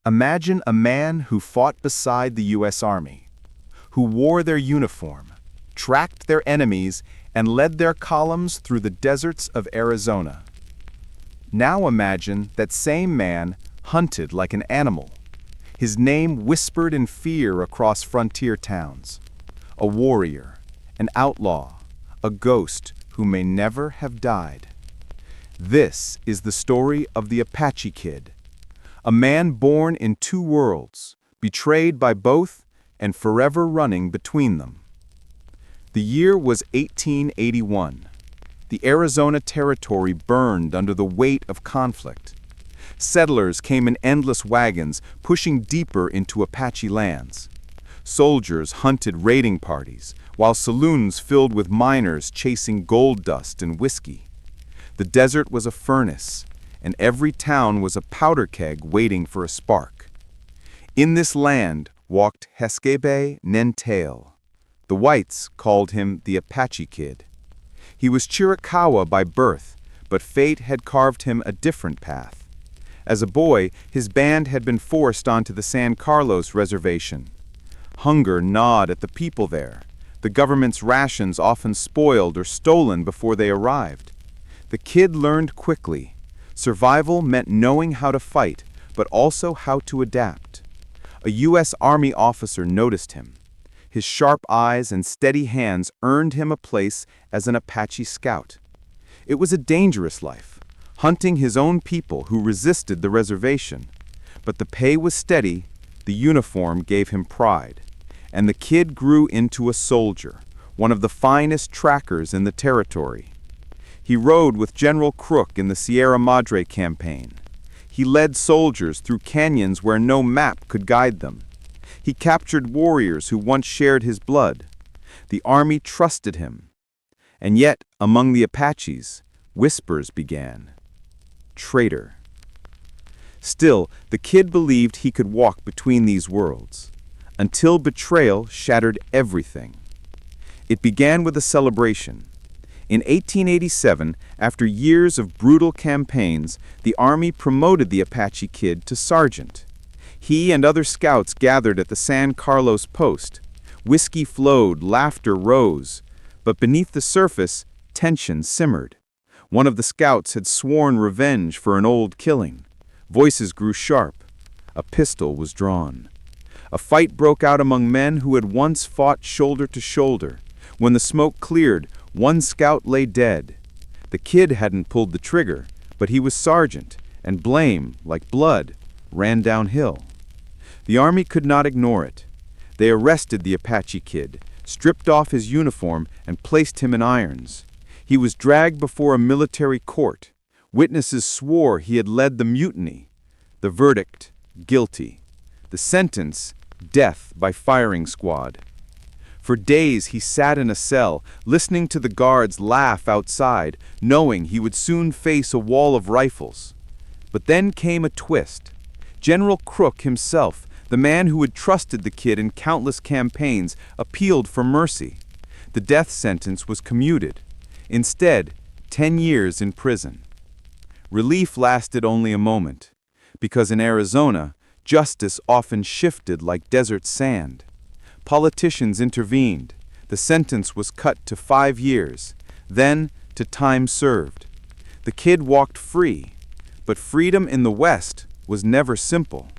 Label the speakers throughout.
Speaker 1: Imagine a man who fought beside the U.S. Army, who wore their uniform, tracked their enemies, and led their columns through the deserts of Arizona. Now imagine that same man hunted like an animal, his name whispered in fear across frontier towns. A warrior, an outlaw, a ghost who may never have died. This is the story of the Apache Kid, a man born in two worlds, betrayed by both and forever running between them. The year was 1881. The Arizona Territory burned under the weight of conflict. Settlers came in endless wagons, pushing deeper into Apache lands. Soldiers hunted raiding parties, while saloons filled with miners chasing gold dust and whiskey. The desert was a furnace, and every town was a powder keg waiting for a spark. In this land walked Heskebe Nentail. The whites called him the Apache Kid. He was Chiricahua by birth, but fate had carved him a different path. As a boy, his band had been forced onto the San Carlos reservation. Hunger gnawed at the people there. The government's rations often spoiled or stolen before they arrived. The kid learned quickly. Survival meant knowing how to fight, but also how to adapt. A U.S. Army officer noticed him. His sharp eyes and steady hands earned him a place as an Apache scout. It was a dangerous life, hunting his own people who resisted the reservation. But the pay was steady, the uniform gave him pride, and the kid grew into a soldier, one of the finest trackers in the territory. He rode with General Crook in the Sierra Madre campaign. He led soldiers through canyons where no map could guide them. He captured warriors who once shared his blood. The army trusted him. And yet, among the Apaches, whispers began. Traitor. Still, the kid believed he could walk between these worlds, until betrayal shattered everything. It began with a celebration. In 1887, after years of brutal campaigns, the Army promoted the Apache Kid to sergeant. He and other scouts gathered at the San Carlos post. Whiskey flowed, laughter rose, but beneath the surface, tension simmered. One of the scouts had sworn revenge for an old killing. Voices grew sharp. A pistol was drawn. A fight broke out among men who had once fought shoulder to shoulder. When the smoke cleared, one scout lay dead. The kid hadn't pulled the trigger, but he was sergeant, and blame, like blood, ran downhill. The army could not ignore it. They arrested the Apache Kid, stripped off his uniform, and placed him in irons. He was dragged before a military court. Witnesses swore he had led the mutiny. The verdict, guilty. The sentence, death by firing squad. For days he sat in a cell, listening to the guards laugh outside, knowing he would soon face a wall of rifles. But then came a twist. General Crook himself, the man who had trusted the kid in countless campaigns, appealed for mercy. The death sentence was commuted. Instead, 10 years in prison. Relief lasted only a moment, because in Arizona, justice often shifted like desert sand. Politicians intervened. The sentence was cut to 5 years, then to time served. The kid walked free, but freedom in the West was never simple.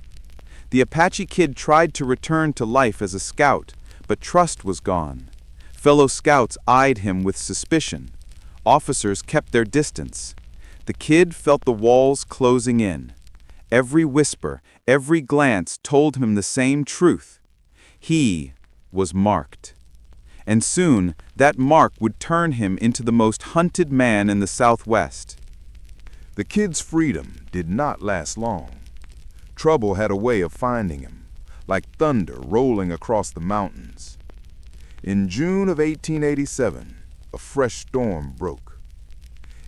Speaker 1: The Apache Kid tried to return to life as a scout, but trust was gone. Fellow scouts eyed him with suspicion. Officers kept their distance. The kid felt the walls closing in. Every whisper, every glance told him the same truth. He was marked. And soon, that mark would turn him into the most hunted man in the Southwest.
Speaker 2: The kid's freedom did not last long. Trouble had a way of finding him, like thunder rolling across the mountains. In June of 1887, a fresh storm broke.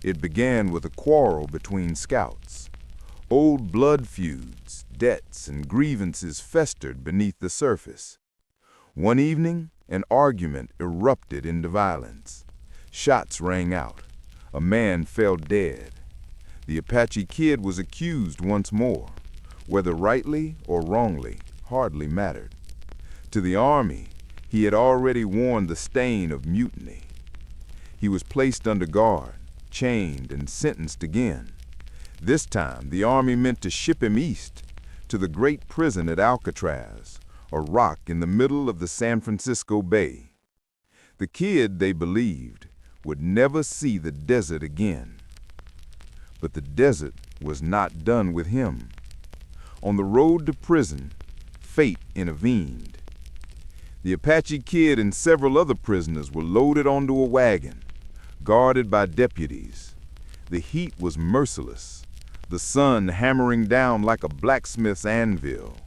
Speaker 2: It began with a quarrel between scouts. Old blood feuds, debts, and grievances festered beneath the surface. One evening, an argument erupted into violence. Shots rang out. A man fell dead. The Apache Kid was accused once more. whether rightly or wrongly, hardly mattered. To the Army, he had already worn the stain of mutiny. He was placed under guard, chained, and sentenced again. This time, the Army meant to ship him east, to the great prison at Alcatraz, a rock in the middle of the San Francisco Bay. The kid, they believed, would never see the desert again. But the desert was not done with him. On the road to prison, fate intervened. The Apache Kid and several other prisoners were loaded onto a wagon, guarded by deputies. The heat was merciless, the sun hammering down like a blacksmith's anvil.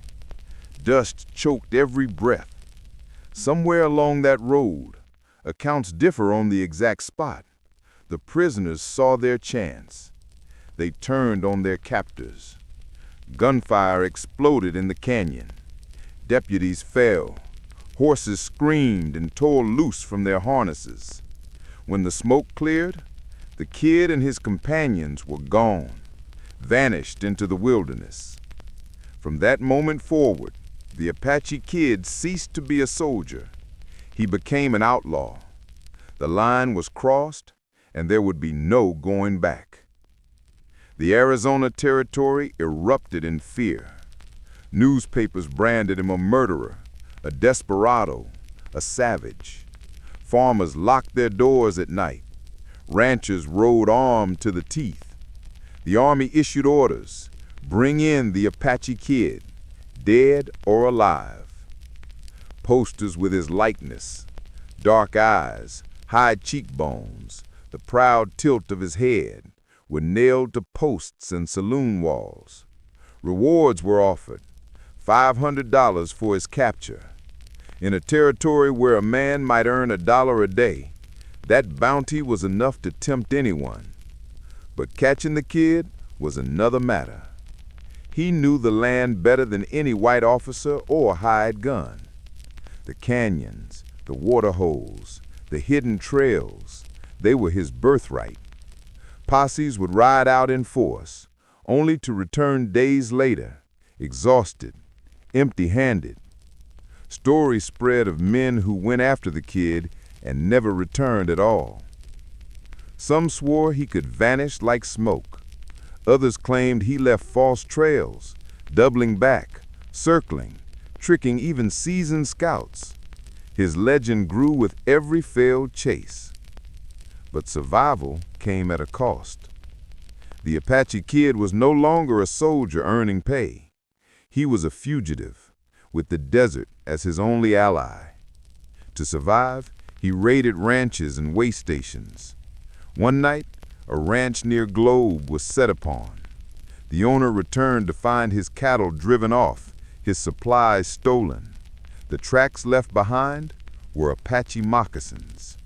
Speaker 2: Dust choked every breath. Somewhere along that road, accounts differ on the exact spot, the prisoners saw their chance. They turned on their captors. Gunfire exploded in the canyon. Deputies fell. Horses screamed and tore loose from their harnesses. When the smoke cleared, the kid and his companions were gone, vanished into the wilderness. From that moment forward, the Apache Kid ceased to be a soldier. He became an outlaw. The line was crossed, and there would be no going back. The Arizona Territory erupted in fear. Newspapers branded him a murderer, a desperado, a savage. Farmers locked their doors at night. Ranchers rode armed to the teeth. The Army issued orders, bring in the Apache Kid, dead or alive. Posters with his likeness, dark eyes, high cheekbones, the proud tilt of his head, were nailed to posts and saloon walls. Rewards were offered, $500 for his capture. In a territory where a man might earn $1 a day, that bounty was enough to tempt anyone. But catching the kid was another matter. He knew the land better than any white officer or hired gun. The canyons, the water holes, the hidden trails, they were his birthright. Posses would ride out in force, only to return days later, exhausted, empty-handed. Stories spread of men who went after the kid and never returned at all. Some swore he could vanish like smoke. Others claimed he left false trails, doubling back, circling, tricking even seasoned scouts. His legend grew with every failed chase. But survival came at a cost. The Apache Kid was no longer a soldier earning pay. He was a fugitive, with the desert as his only ally. To survive, he raided ranches and way stations. One night, a ranch near Globe was set upon. The owner returned to find his cattle driven off, his supplies stolen. The tracks left behind were Apache moccasins.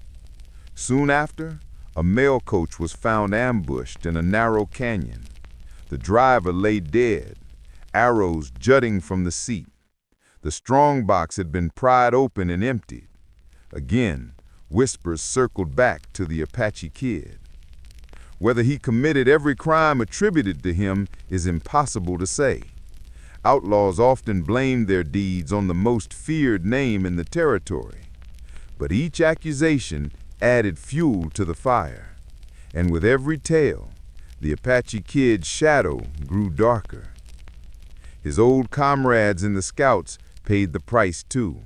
Speaker 2: Soon after, a mail coach was found ambushed in a narrow canyon. The driver lay dead, arrows jutting from the seat. The strongbox had been pried open and emptied. Again, whispers circled back to the Apache Kid. Whether he committed every crime attributed to him is impossible to say. Outlaws often blamed their deeds on the most feared name in the territory. But each accusation added fuel to the fire. And with every tale, the Apache Kid's shadow grew darker. His old comrades in the Scouts paid the price too.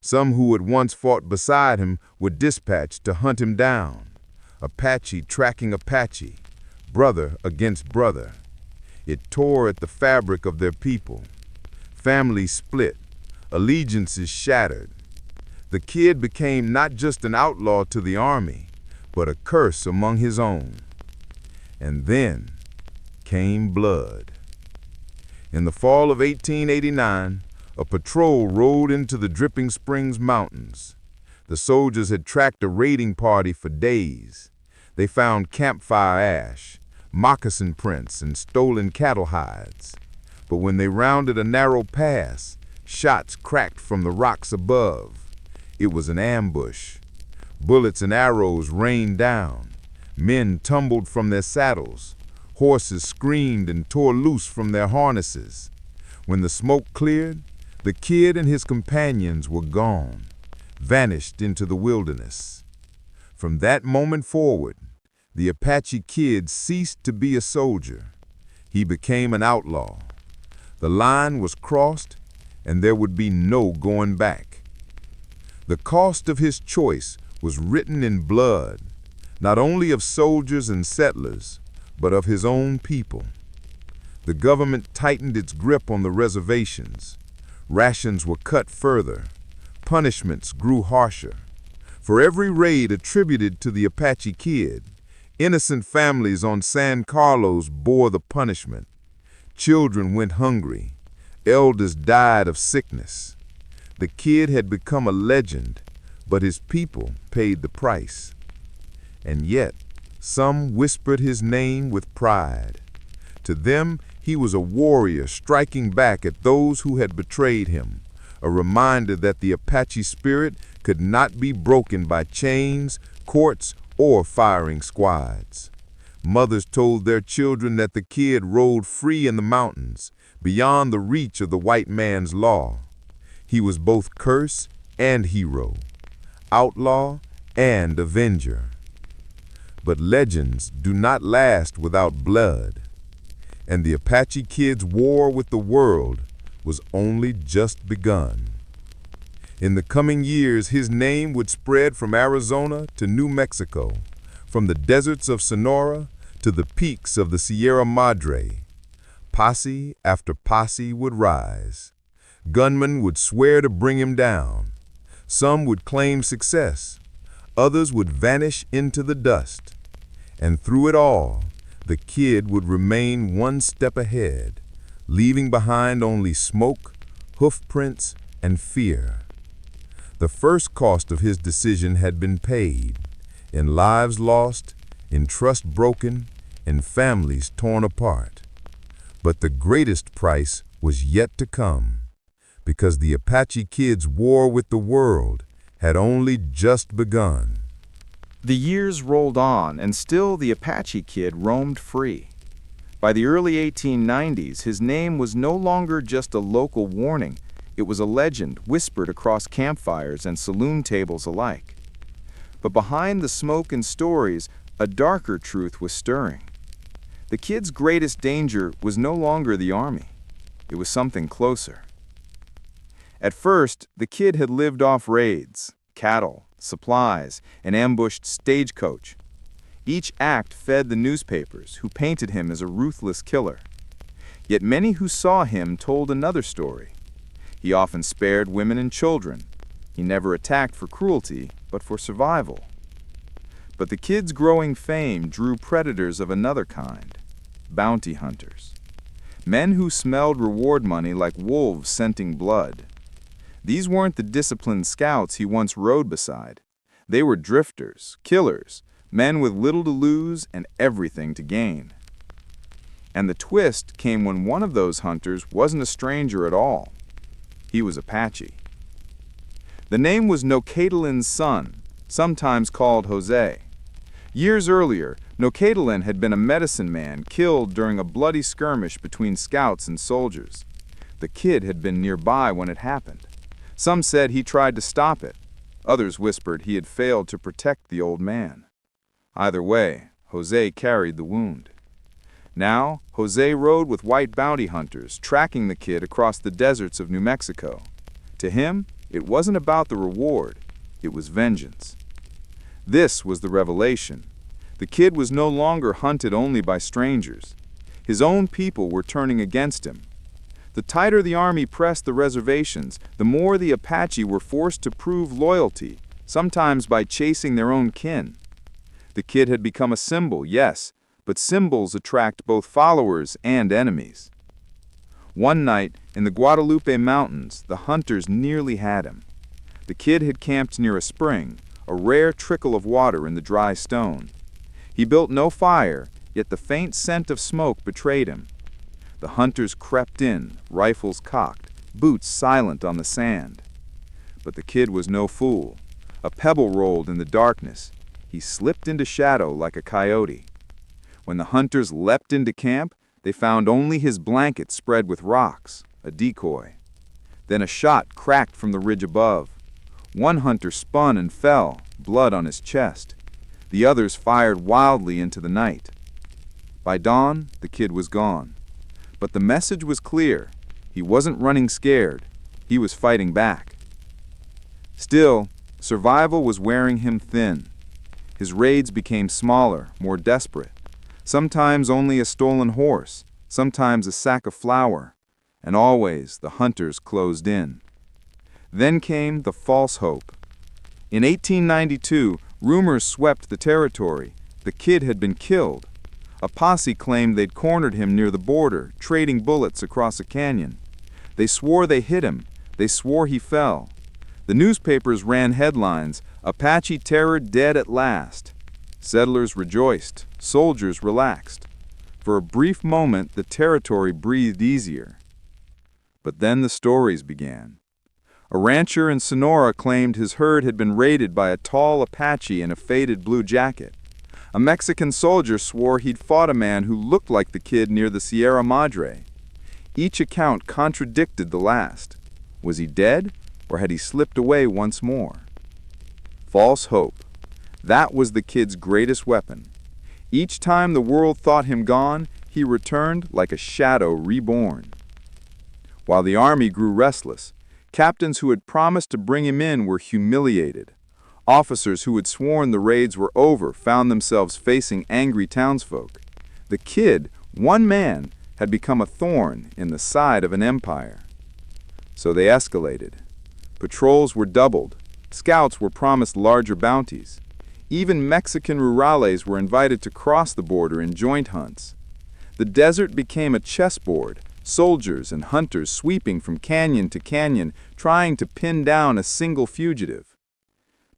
Speaker 2: Some who had once fought beside him were dispatched to hunt him down. Apache tracking Apache, brother against brother. It tore at the fabric of their people. Families split, allegiances shattered. The kid became not just an outlaw to the Army, but a curse among his own. And then came blood. In the fall of 1889, a patrol rode into the Dripping Springs Mountains. The soldiers had tracked a raiding party for days. They found campfire ash, moccasin prints, and stolen cattle hides. But when they rounded a narrow pass, shots cracked from the rocks above. It was an ambush. Bullets and arrows rained down. Men tumbled from their saddles. Horses screamed and tore loose from their harnesses. When the smoke cleared, the kid and his companions were gone, vanished into the wilderness. From that moment forward, the Apache Kid ceased to be a soldier. He became an outlaw. The line was crossed, and there would be no going back. The cost of his choice was written in blood, not only of soldiers and settlers, but of his own people. The government tightened its grip on the reservations. Rations were cut further. Punishments grew harsher. For every raid attributed to the Apache Kid, innocent families on San Carlos bore the punishment. Children went hungry. Elders died of sickness. The kid had become a legend, but his people paid the price. And yet, some whispered his name with pride. To them, he was a warrior striking back at those who had betrayed him, a reminder that the Apache spirit could not be broken by chains, courts, or firing squads. Mothers told their children that the kid rolled free in the mountains, beyond the reach of the white man's law. He was both curse and hero, outlaw and avenger. But legends do not last without blood, and the Apache Kid's war with the world was only just begun. In the coming years, his name would spread from Arizona to New Mexico, from the deserts of Sonora to the peaks of the Sierra Madre. Posse after posse would rise. Gunmen would swear to bring him down. Some would claim success. Others would vanish into the dust. And through it all, the kid would remain one step ahead, leaving behind only smoke, hoofprints, and fear. The first cost of his decision had been paid, in lives lost, in trust broken, in families torn apart. But the greatest price was yet to come, because the Apache Kid's war with the world had only just begun.
Speaker 1: The years rolled on, and still the Apache Kid roamed free. By the early 1890s, his name was no longer just a local warning. It was a legend whispered across campfires and saloon tables alike. But behind the smoke and stories, a darker truth was stirring. The kid's greatest danger was no longer the army. It was something closer. At first, the kid had lived off raids, cattle, supplies, an ambushed stagecoach. Each act fed the newspapers, who painted him as a ruthless killer. Yet many who saw him told another story. He often spared women and children. He never attacked for cruelty, but for survival. But the kid's growing fame drew predators of another kind, bounty hunters. Men who smelled reward money like wolves scenting blood. These weren't the disciplined scouts he once rode beside. They were drifters, killers, men with little to lose and everything to gain. And the twist came when one of those hunters wasn't a stranger at all. He was Apache. The name was Nocatalin's son, sometimes called Jose. Years earlier, Nocatalin had been a medicine man killed during a bloody skirmish between scouts and soldiers. The kid had been nearby when it happened. Some said he tried to stop it. Others whispered he had failed to protect the old man. Either way, Jose carried the wound. Now, Jose rode with white bounty hunters, tracking the kid across the deserts of New Mexico. To him, it wasn't about the reward, it was vengeance. This was the revelation. The kid was no longer hunted only by strangers. His own people were turning against him. The tighter the army pressed the reservations, the more the Apache were forced to prove loyalty, sometimes by chasing their own kin. The kid had become a symbol, yes, but symbols attract both followers and enemies. One night, in the Guadalupe Mountains, the hunters nearly had him. The kid had camped near a spring, a rare trickle of water in the dry stone. He built no fire, yet the faint scent of smoke betrayed him. The hunters crept in, rifles cocked, boots silent on the sand. But the kid was no fool. A pebble rolled in the darkness. He slipped into shadow like a coyote. When the hunters leapt into camp, they found only his blanket spread with rocks, a decoy. Then a shot cracked from the ridge above. One hunter spun and fell, blood on his chest. The others fired wildly into the night. By dawn, the kid was gone. But the message was clear. He wasn't running scared. He was fighting back. Still, survival was wearing him thin. His raids became smaller, more desperate. Sometimes only a stolen horse, sometimes a sack of flour, and always the hunters closed in. Then came the false hope. In 1892, rumors swept the territory. The kid had been killed. A posse claimed they'd cornered him near the border, trading bullets across a canyon. They swore they hit him. They swore he fell. The newspapers ran headlines, "Apache terror dead at last." Settlers rejoiced. Soldiers relaxed. For a brief moment, the territory breathed easier. But then the stories began. A rancher in Sonora claimed his herd had been raided by a tall Apache in a faded blue jacket. A Mexican soldier swore he'd fought a man who looked like the kid near the Sierra Madre. Each account contradicted the last. Was he dead, or had he slipped away once more? False hope. That was the kid's greatest weapon. Each time the world thought him gone, he returned like a shadow reborn. While the army grew restless, captains who had promised to bring him in were humiliated. Officers who had sworn the raids were over found themselves facing angry townsfolk. The kid, one man, had become a thorn in the side of an empire. So they escalated. Patrols were doubled. Scouts were promised larger bounties. Even Mexican rurales were invited to cross the border in joint hunts. The desert became a chessboard, soldiers and hunters sweeping from canyon to canyon, trying to pin down a single fugitive.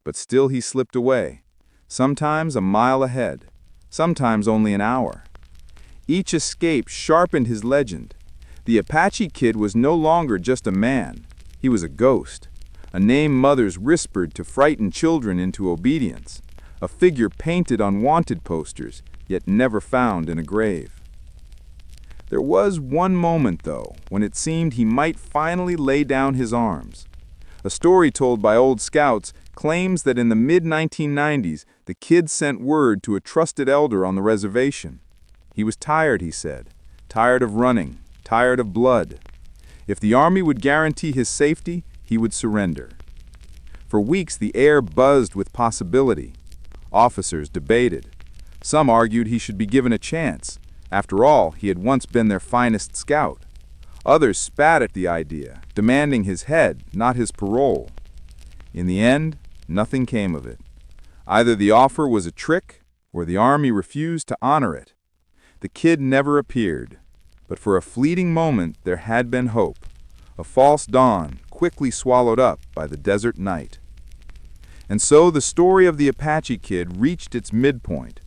Speaker 1: But still he slipped away, sometimes a mile ahead, sometimes only an hour. Each escape sharpened his legend. The Apache Kid was no longer just a man. He was a ghost, a name mothers whispered to frighten children into obedience, a figure painted on wanted posters, yet never found in a grave. There was one moment, though, when it seemed he might finally lay down his arms. A story told by old scouts claims that in the mid-1990s, the kid sent word to a trusted elder on the reservation. He was tired, he said, tired of running, tired of blood. If the army would guarantee his safety, he would surrender. For weeks, the air buzzed with possibility. Officers debated. Some argued he should be given a chance. After all, he had once been their finest scout. Others spat at the idea, demanding his head, not his parole. In the end, nothing came of it. Either the offer was a trick, or the army refused to honor it. The kid never appeared, but for a fleeting moment there had been hope, a false dawn quickly swallowed up by the desert night. And so the story of the Apache Kid reached its midpoint.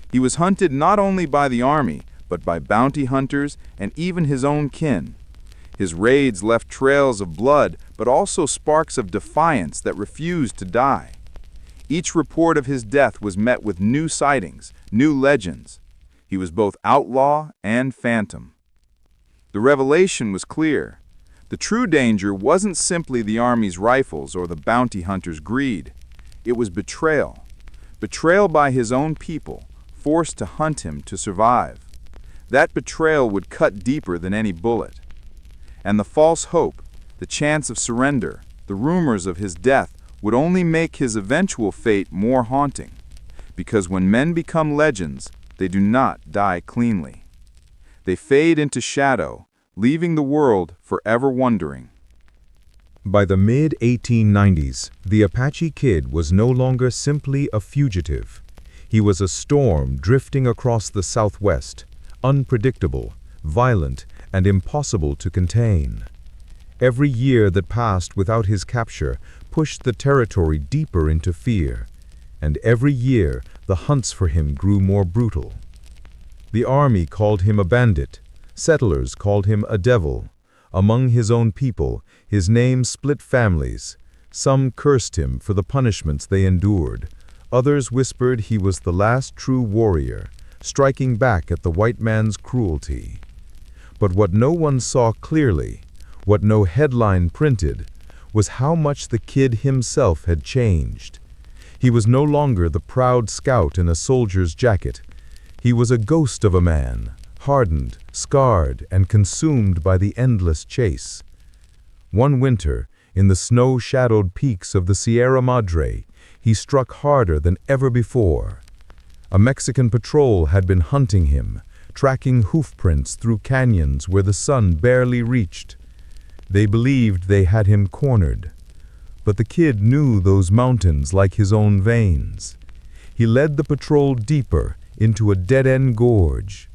Speaker 1: He was hunted not only by the army, but by bounty hunters and even his own kin. His raids left trails of blood, but also sparks of defiance that refused to die. Each report of his death was met with new sightings, new legends. He was both outlaw and phantom. The revelation was clear. The true danger wasn't simply the army's rifles or the bounty hunter's greed. It was betrayal. Betrayal by his own people, forced to hunt him to survive. That betrayal would cut deeper than any bullet. And the false hope, the chance of surrender, the rumors of his death would only make his eventual fate more haunting. Because when men become legends, they do not die cleanly. They fade into shadow, leaving the world forever wondering.
Speaker 3: By the mid-1890s, the Apache Kid was no longer simply a fugitive. He was a storm drifting across the Southwest, unpredictable, violent, and impossible to contain. Every year that passed without his capture pushed the territory deeper into fear, and every year the hunts for him grew more brutal. The army called him a bandit, settlers called him a devil. Among his own people, his name split families. Some cursed him for the punishments they endured. Others whispered he was the last true warrior, striking back at the white man's cruelty. But what no one saw clearly What no headline printed was how much the kid himself had changed. He was no longer the proud scout in a soldier's jacket. He was a ghost of a man, hardened, scarred, and consumed by the endless chase. One winter, in the snow-shadowed peaks of the Sierra Madre, he struck harder than ever before. A Mexican patrol had been hunting him, tracking hoofprints through canyons where the sun barely reached. They believed they had him cornered. But the kid knew those mountains like his own veins. He led the patrol deeper into a dead-end gorge.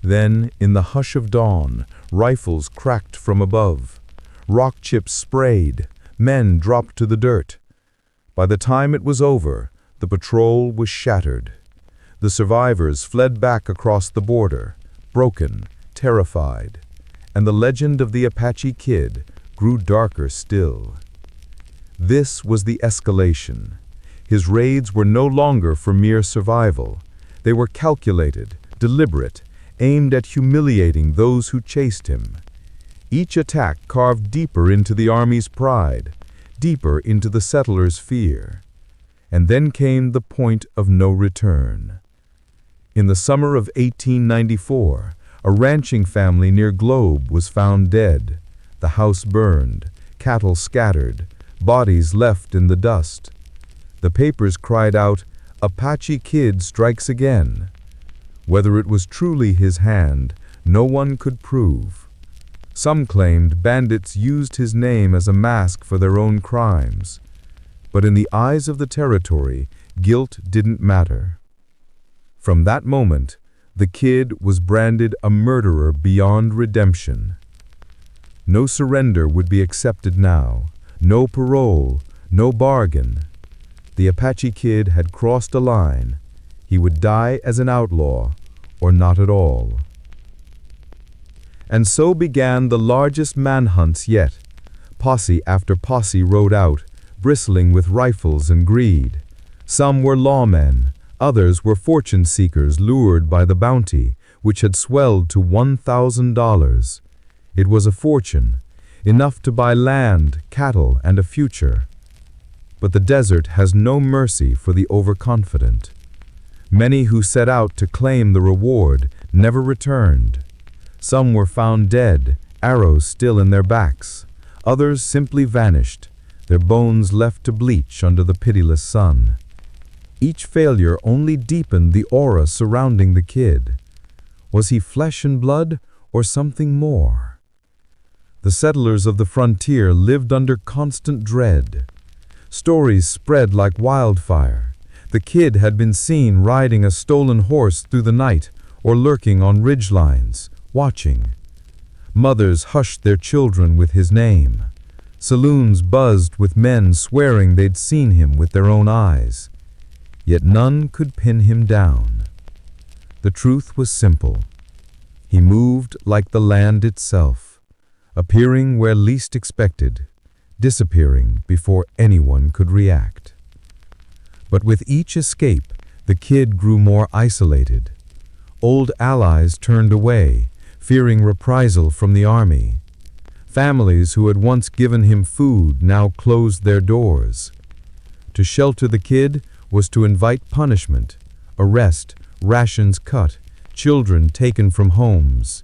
Speaker 3: Then, in the hush of dawn, rifles cracked from above. Rock chips sprayed. Men dropped to the dirt. By the time it was over, the patrol was shattered. The survivors fled back across the border, broken, terrified. And the legend of the Apache Kid grew darker still. This was the escalation. His raids were no longer for mere survival. They were calculated, deliberate, aimed at humiliating those who chased him. Each attack carved deeper into the army's pride, deeper into the settlers' fear. And then came the point of no return. In the summer of 1894, a ranching family near Globe was found dead. The house burned, cattle scattered, bodies left in the dust. The papers cried out, "Apache Kid strikes again." Whether it was truly his hand, no one could prove. Some claimed bandits used his name as a mask for their own crimes. But in the eyes of the territory, guilt didn't matter. From that moment, the kid was branded a murderer beyond redemption. No surrender would be accepted now. No parole, no bargain. The Apache Kid had crossed a line. He would die as an outlaw, or not at all. And so began the largest manhunts yet. Posse after posse rode out, bristling with rifles and greed. Some were lawmen, others were fortune-seekers lured by the bounty, which had swelled to $1,000. It was a fortune, enough to buy land, cattle, and a future. But the desert has no mercy for the overconfident. Many who set out to claim the reward never returned. Some were found dead, arrows still in their backs. Others simply vanished, their bones left to bleach under the pitiless sun. Each failure only deepened the aura surrounding the kid. Was he flesh and blood, or something more? The settlers of the frontier lived under constant dread. Stories spread like wildfire. The kid had been seen riding a stolen horse through the night or lurking on ridgelines, watching. Mothers hushed their children with his name. Saloons buzzed with men swearing they'd seen him with their own eyes. Yet none could pin him down. The truth was simple. He moved like the land itself, appearing where least expected, disappearing before anyone could react. But with each escape, the kid grew more isolated. Old allies turned away, fearing reprisal from the army. Families who had once given him food now closed their doors. To shelter the kid was to invite punishment, arrest, rations cut, children taken from homes.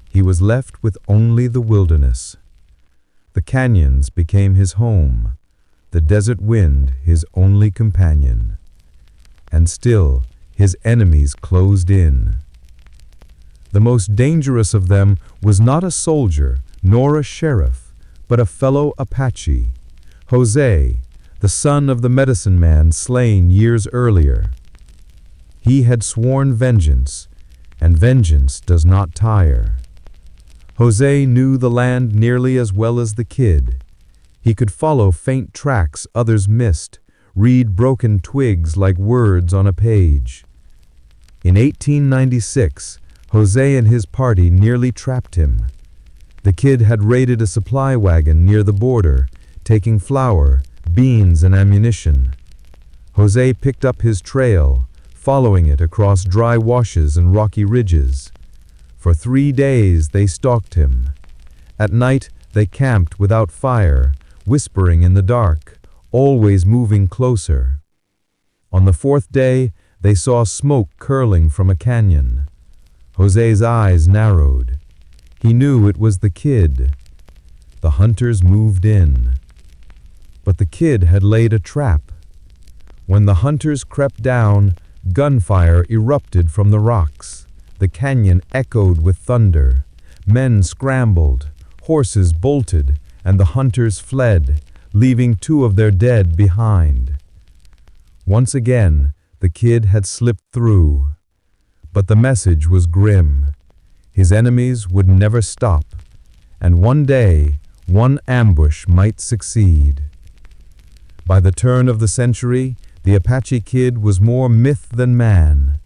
Speaker 3: He was left with only the wilderness. The canyons became his home, the desert wind his only companion. And still, his enemies closed in. The most dangerous of them was not a soldier, nor a sheriff, but a fellow Apache, Jose, the son of the medicine man slain years earlier. He had sworn vengeance, and vengeance does not tire. Jose knew the land nearly as well as the kid. He could follow faint tracks others missed, read broken twigs like words on a page. In 1896, Jose and his party nearly trapped him. The kid had raided a supply wagon near the border, taking flour, beans, and ammunition. Jose picked up his trail, following it across dry washes and rocky ridges. For 3 days they stalked him. At night, They camped without fire, whispering in the dark, always moving closer. On the fourth day, they saw smoke curling from a canyon. Jose's eyes narrowed. He knew it was the kid. The hunters moved in. But the kid had laid a trap. When the hunters crept down, gunfire erupted from the rocks. The canyon echoed with thunder. Men scrambled, horses bolted, and the hunters fled, leaving 2 of their dead behind. Once again, the kid had slipped through. But the message was grim. His enemies would never stop, and one day, one ambush might succeed. By the turn of the century, the Apache Kid was more myth than man.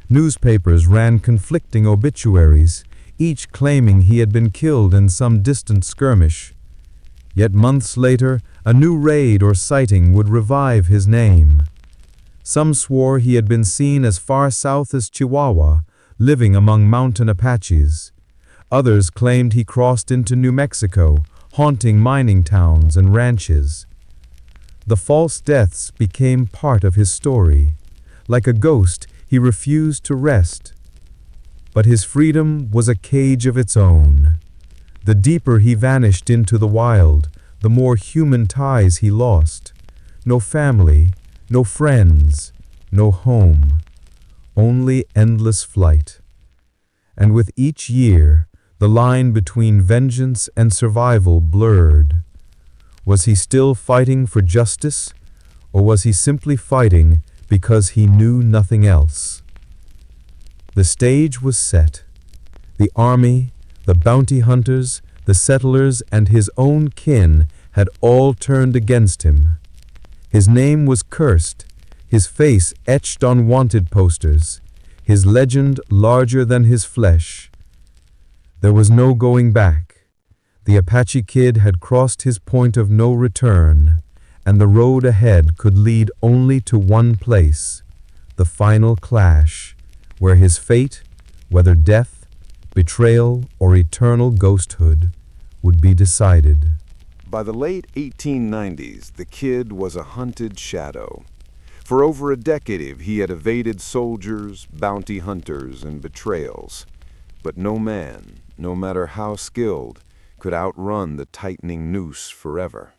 Speaker 3: Newspapers ran conflicting obituaries, each claiming he had been killed in some distant skirmish. Yet months later, a new raid or sighting would revive his name. Some swore he had been seen as far south as Chihuahua, living among mountain Apaches. Others claimed he crossed into New Mexico, haunting mining towns and ranches. The false deaths became part of his story. Like a ghost, he refused to rest. But his freedom was a cage of its own. The deeper he vanished into the wild, the more human ties he lost. No family, no friends, no home. Only endless flight. And with each year, the line between vengeance and survival blurred. Was he still fighting for justice, or was he simply fighting because he knew nothing else? The stage was set. The army, the bounty hunters, the settlers, and his own kin had all turned against him. His name was cursed, his face etched on wanted posters, his legend larger than his flesh. There was no going back. The Apache Kid had crossed his point of no return, and the road ahead could lead only to one place, the final clash, where his fate, whether death, betrayal, or eternal ghosthood, would be decided.
Speaker 2: By the late 1890s, the Kid was a hunted shadow. For over a decade, he had evaded soldiers, bounty hunters, and betrayals. But no man, no matter how skilled, could outrun the tightening noose forever.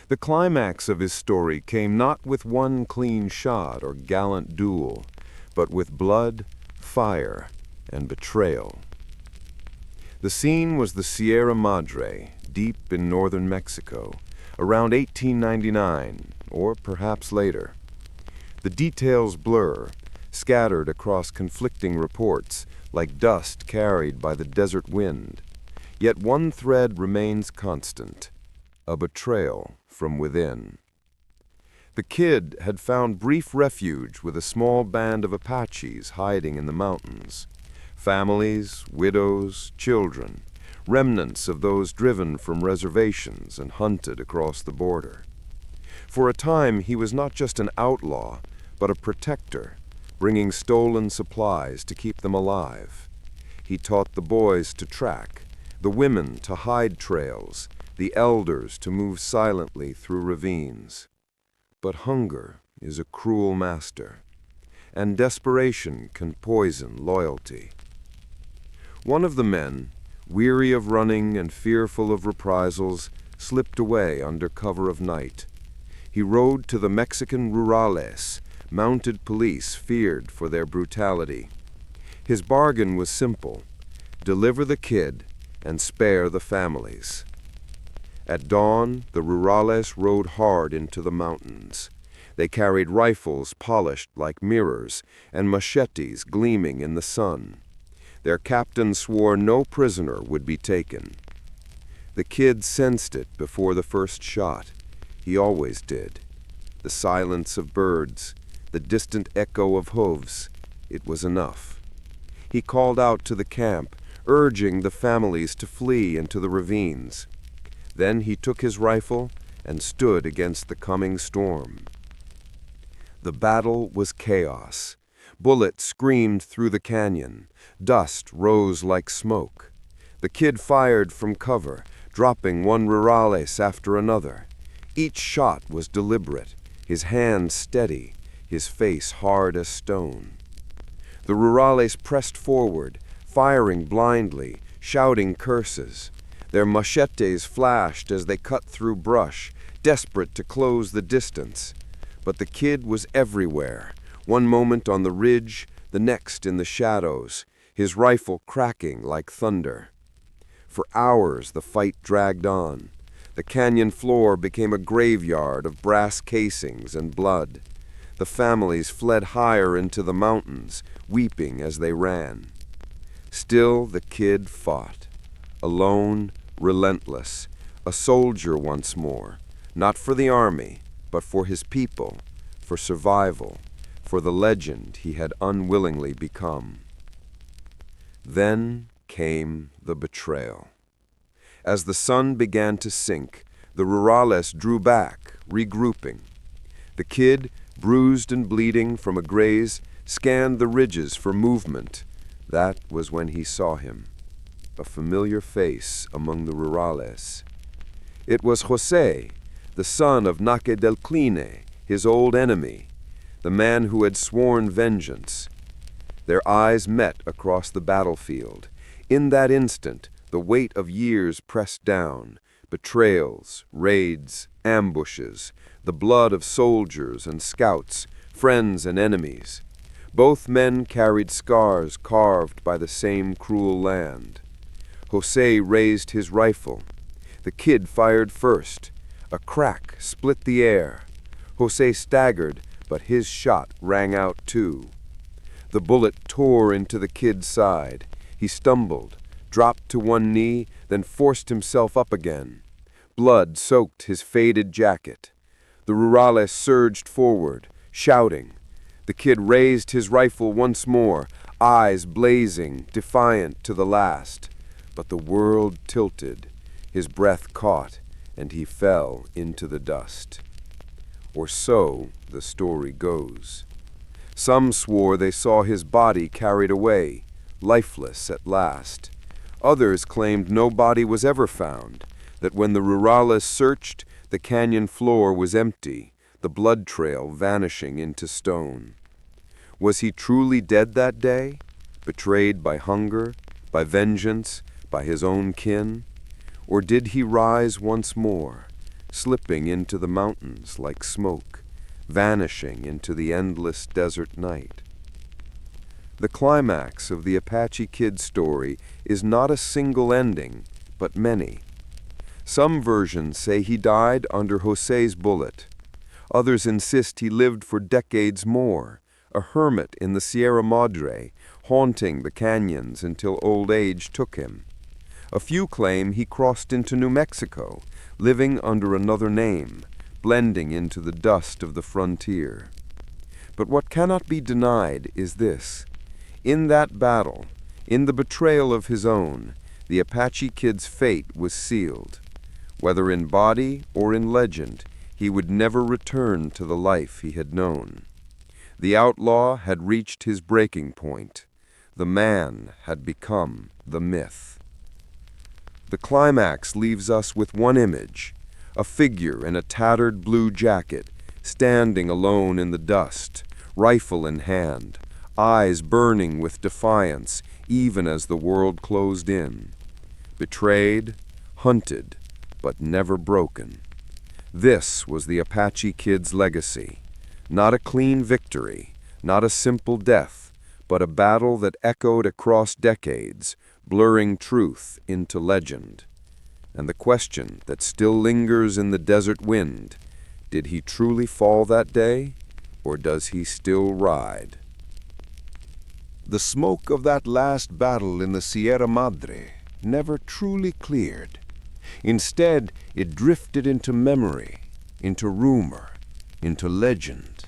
Speaker 2: The climax of his story came not with one clean shot or gallant duel, but with blood, fire, and betrayal. The scene was the Sierra Madre, deep in northern Mexico, around 1899, or perhaps later. The details blur, scattered across conflicting reports, like dust carried by the desert wind. Yet one thread remains constant, a betrayal from within. The Kid had found brief refuge with a small band of Apaches hiding in the mountains. Families, widows, children, remnants of those driven from reservations and hunted across the border. For a time he was not just an outlaw, but a protector, bringing stolen supplies to keep them alive. He taught the boys to track, the women to hide trails, the elders to move silently through ravines. But hunger is a cruel master, and desperation can poison loyalty. One of the men, weary of running and fearful of reprisals, slipped away under cover of night. He rode to the Mexican rurales, mounted police feared for their brutality. His bargain was simple: deliver the Kid and spare the families. At dawn, the rurales rode hard into the mountains. They carried rifles polished like mirrors and machetes gleaming in the sun. Their captain swore no prisoner would be taken. The Kid sensed it before the first shot. He always did. The silence of birds, the distant echo of hooves, it was enough. He called out to the camp, urging the families to flee into the ravines. Then he took his rifle and stood against the coming storm. The battle was chaos. Bullets screamed through the canyon. Dust rose like smoke. The Kid fired from cover,
Speaker 4: dropping one rurales after another. Each shot was deliberate, his hand steady, his face hard as stone. The rurales pressed forward, firing blindly, shouting curses. Their machetes flashed as they cut through brush, desperate to close the distance. But the kid was everywhere, one moment on the ridge, the next in the shadows, his rifle cracking like thunder. For hours the fight dragged on. The canyon floor became a graveyard of brass casings and blood. The families fled higher into the mountains, weeping as they ran. Still the kid fought, alone, relentless, a soldier once more, not for the army, but for his people, for survival, for the legend he had unwillingly become. Then came the betrayal. As the sun began to sink, the rurales drew back, regrouping. The kid, bruised and bleeding from a graze, scanned the ridges for movement. That was when he saw him, a familiar face among the rurales. It was José, the son of Naque del Cline, his old enemy, the man who had sworn vengeance. Their eyes met across the battlefield. In that instant, the weight of years pressed down, betrayals, raids, ambushes, the blood of soldiers and scouts, friends and enemies. Both men carried scars carved by the same cruel land. José raised his rifle. The kid fired first. A crack split the air. José staggered, but his shot rang out too. The bullet tore into the kid's side. He stumbled, dropped to one knee, then forced himself up again. Blood soaked his faded jacket. The rurales surged forward, shouting. The kid raised his rifle once more, eyes blazing, defiant to the last. But the world tilted, his breath caught, and he fell into the dust. Or so the story goes. Some swore they saw his body carried away, lifeless at last. Others claimed no body was ever found, that when the rurales searched, the canyon floor was empty, the blood trail vanishing into stone. Was he truly dead that day, betrayed by hunger, by vengeance, by his own kin? Or did he rise once more, slipping into the mountains like smoke, vanishing into the endless desert night? The climax of the Apache Kid story is not a single ending, but many. Some versions say he died under José's bullet. Others insist he lived for decades more, a hermit in the Sierra Madre, haunting the canyons until old age took him. A few claim he crossed into New Mexico, living under another name, blending into the dust of the frontier. But what cannot be denied is this. In that battle, in the betrayal of his own, the Apache Kid's fate was sealed. Whether in body or in legend, he would never return to the life he had known. The outlaw had reached his breaking point. The man had become the myth. The climax leaves us with one image, a figure in a tattered blue jacket, standing alone in the dust, rifle in hand, eyes burning with defiance even as the world closed in. Betrayed, hunted, but never broken. This was the Apache Kid's legacy. Not a clean victory, not a simple death, but a battle that echoed across decades, blurring truth into legend. And the question that still lingers in the desert wind, did he truly fall that day, or does he still ride?
Speaker 2: The smoke of that last battle in the Sierra Madre never truly cleared. Instead, it drifted into memory, into rumor, into legend.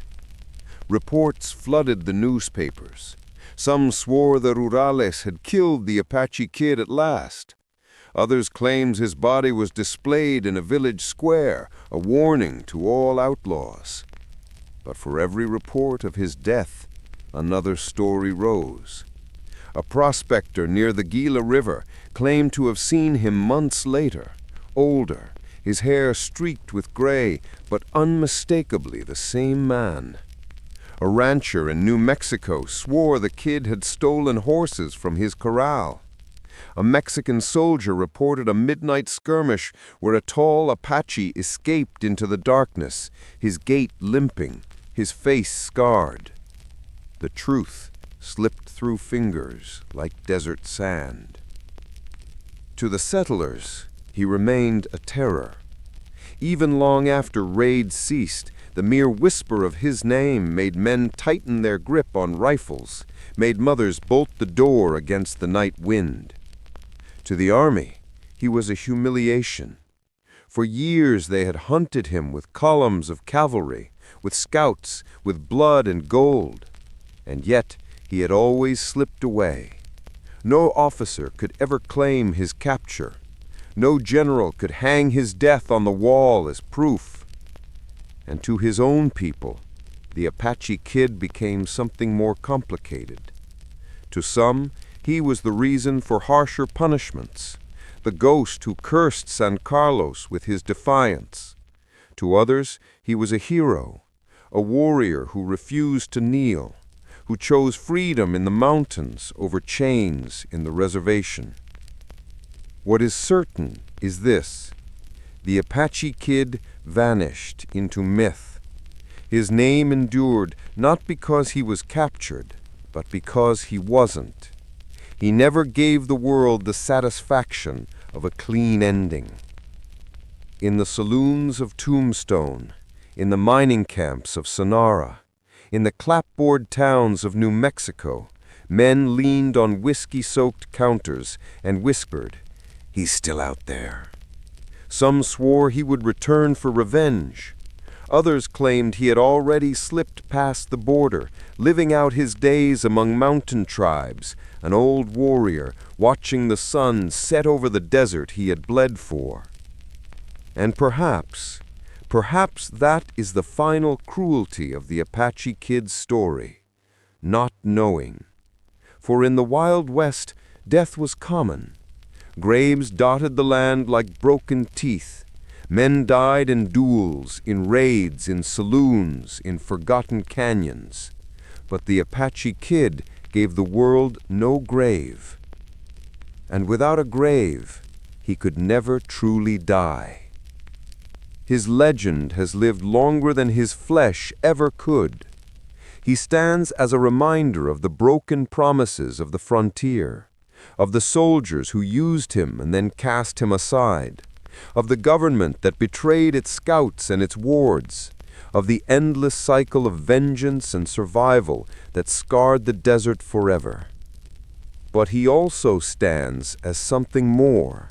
Speaker 2: Reports flooded the newspapers. Some swore the rurales had killed the Apache Kid at last. Others claimed his body was displayed in a village square, a warning to all outlaws. But for every report of his death, another story rose. A prospector near the Gila River claimed to have seen him months later,
Speaker 4: older, his hair streaked with gray, but unmistakably the same man. A rancher in New Mexico swore the Kid had stolen horses from his corral. A Mexican soldier reported a midnight skirmish where a tall Apache escaped into the darkness, his gait limping, his face scarred. The truth slipped through fingers like desert sand. To the settlers, he remained a terror. Even long after raids ceased, the mere whisper of his name made men tighten their grip on rifles, made mothers bolt the door against the night wind. To the army, he was a humiliation. For years they had hunted him with columns of cavalry, with scouts, with blood and gold. And yet he had always slipped away. No officer could ever claim his capture. No general could hang his death on the wall as proof. And to his own people, the Apache Kid became something more complicated. To some, he was the reason for harsher punishments, the ghost who cursed San Carlos with his defiance. To others, he was a hero, a warrior who refused to kneel, who chose freedom in the mountains over chains in the reservation. What is certain is this: the Apache Kid vanished into myth. His name endured not because he was captured, but because he wasn't. He never gave the world the satisfaction of a clean ending. In the saloons of Tombstone, in the mining camps of Sonora, in the clapboard towns of New Mexico, men leaned on whiskey-soaked counters and whispered, "He's still out there." Some swore he would return for revenge. Others claimed he had already slipped past the border, living out his days among mountain tribes, an old warrior watching the sun set over the desert he had bled for. And perhaps that is the final cruelty of the Apache Kid's story, not knowing. For in the Wild West, death was common. Graves dotted the land like broken teeth. Men died in duels, in raids, in saloons, in forgotten canyons. But the Apache Kid gave the world no grave. And without a grave, he could never truly die. His legend has lived longer than his flesh ever could. He stands as a reminder of the broken promises of the frontier, of the soldiers who used him and then cast him aside, of the government that betrayed its scouts and its wards, of the endless cycle of vengeance and survival that scarred the desert forever. But he also stands as something more,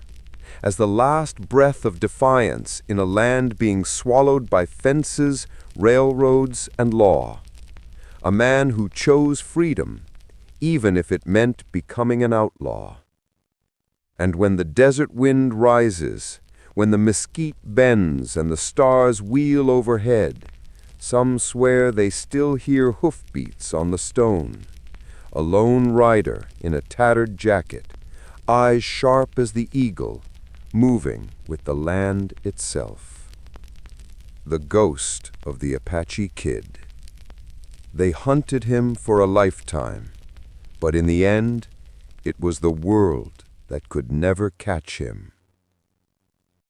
Speaker 4: as the last breath of defiance in a land being swallowed by fences, railroads, and law. A man who chose freedom, even if it meant becoming an outlaw. And when the desert wind rises, when the mesquite bends and the stars wheel overhead, some swear they still hear hoofbeats on the stone. A lone rider in a tattered jacket, eyes sharp as the eagle, moving with the land itself. The ghost of the Apache Kid. They hunted him for a lifetime, but in the end, it was the world that could never catch him.